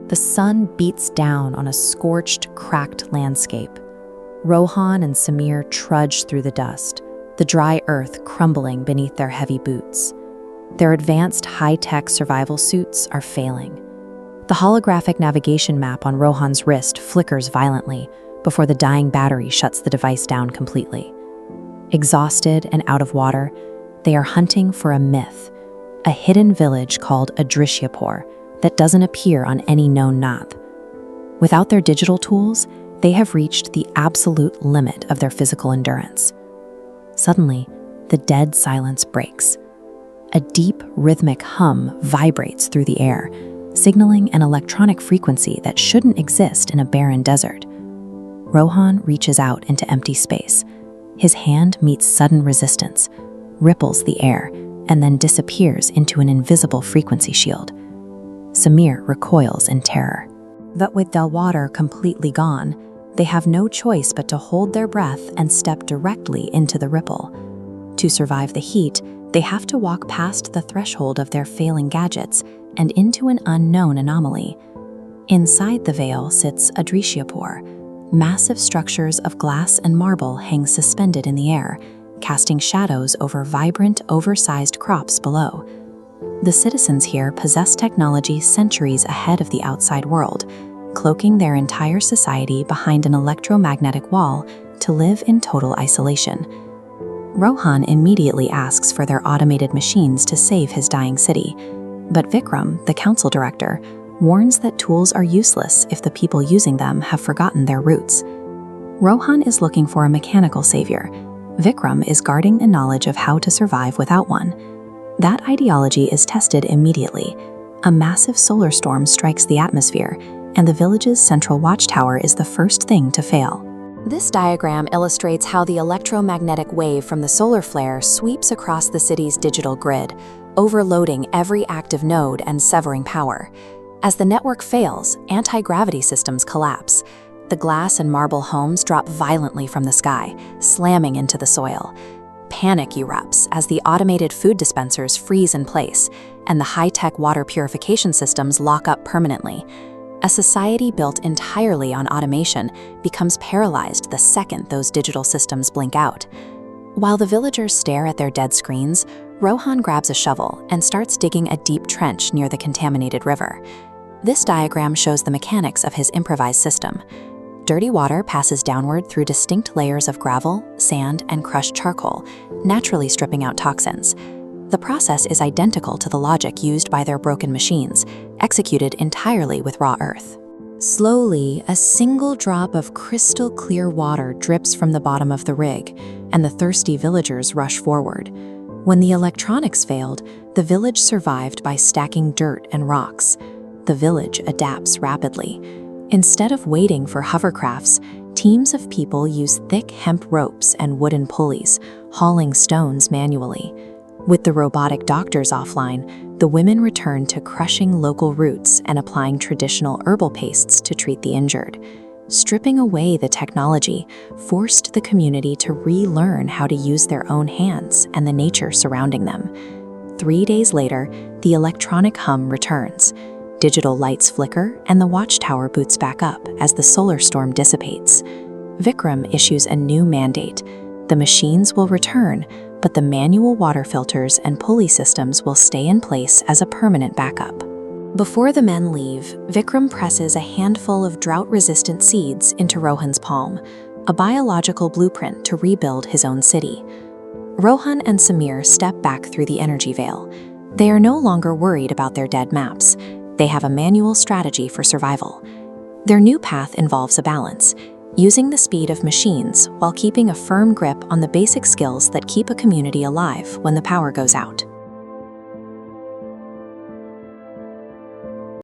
The sun beats down on a scorched, cracked landscape. Rohan and Samir trudge through the dust, the dry earth crumbling beneath their heavy boots. Their advanced high-tech survival suits are failing. The holographic navigation map on Rohan's wrist flickers violently before the dying battery shuts the device down completely. Exhausted and out of water, they are hunting for a myth, a hidden village called Adrishyapur that doesn't appear on any known map. Without their digital tools, they have reached the absolute limit of their physical endurance. Suddenly, the dead silence breaks. A deep, rhythmic hum vibrates through the air, signaling an electronic frequency that shouldn't exist in a barren desert. Rohan reaches out into empty space. His hand meets sudden resistance, ripples the air, and then disappears into an invisible frequency shield. Samir recoils in terror. But with their water completely gone, they have no choice but to hold their breath and step directly into the ripple. To survive the heat, they have to walk past the threshold of their failing gadgets and into an unknown anomaly. Inside the veil sits Adrishyapur. Massive structures of glass and marble hang suspended in the air, casting shadows over vibrant, oversized crops below. The citizens here possess technology centuries ahead of the outside world, cloaking their entire society behind an electromagnetic wall to live in total isolation. Rohan immediately asks for their automated machines to save his dying city, but Vikram, the council director, warns that tools are useless if the people using them have forgotten their roots. Rohan is looking for a mechanical savior. Vikram is guarding the knowledge of how to survive without one. That ideology is tested immediately. A massive solar storm strikes the atmosphere, and the village's central watchtower is the first thing to fail. This diagram illustrates how the electromagnetic wave from the solar flare sweeps across the city's digital grid, overloading every active node and severing power. As the network fails, anti-gravity systems collapse. The glass and marble homes drop violently from the sky, slamming into the soil. Panic erupts as the automated food dispensers freeze in place, and the high-tech water purification systems lock up permanently. A society built entirely on automation becomes paralyzed the second those digital systems blink out. While the villagers stare at their dead screens, Rohan grabs a shovel and starts digging a deep trench near the contaminated river. This diagram shows the mechanics of his improvised system. Dirty water passes downward through distinct layers of gravel, sand, and crushed charcoal, naturally stripping out toxins. The process is identical to the logic used by their broken machines, executed entirely with raw earth. Slowly, a single drop of crystal clear water drips from the bottom of the rig, and the thirsty villagers rush forward. When the electronics failed, the village survived by stacking dirt and rocks. The village adapts rapidly. Instead of waiting for hovercrafts, teams of people use thick hemp ropes and wooden pulleys, hauling stones manually. With the robotic doctors offline, the women return to crushing local roots and applying traditional herbal pastes to treat the injured. Stripping away the technology forced the community to relearn how to use their own hands and the nature surrounding them. 3 days later, the electronic hum returns. Digital lights flicker, and the watchtower boots back up as the solar storm dissipates. Vikram issues a new mandate. The machines will return, but the manual water filters and pulley systems will stay in place as a permanent backup. Before the men leave, Vikram presses a handful of drought-resistant seeds into Rohan's palm, a biological blueprint to rebuild his own city. Rohan and Samir step back through the energy veil. They are no longer worried about their dead maps. They have a manual strategy for survival. Their new path involves a balance, using the speed of machines while keeping a firm grip on the basic skills that keep a community alive when the power goes out.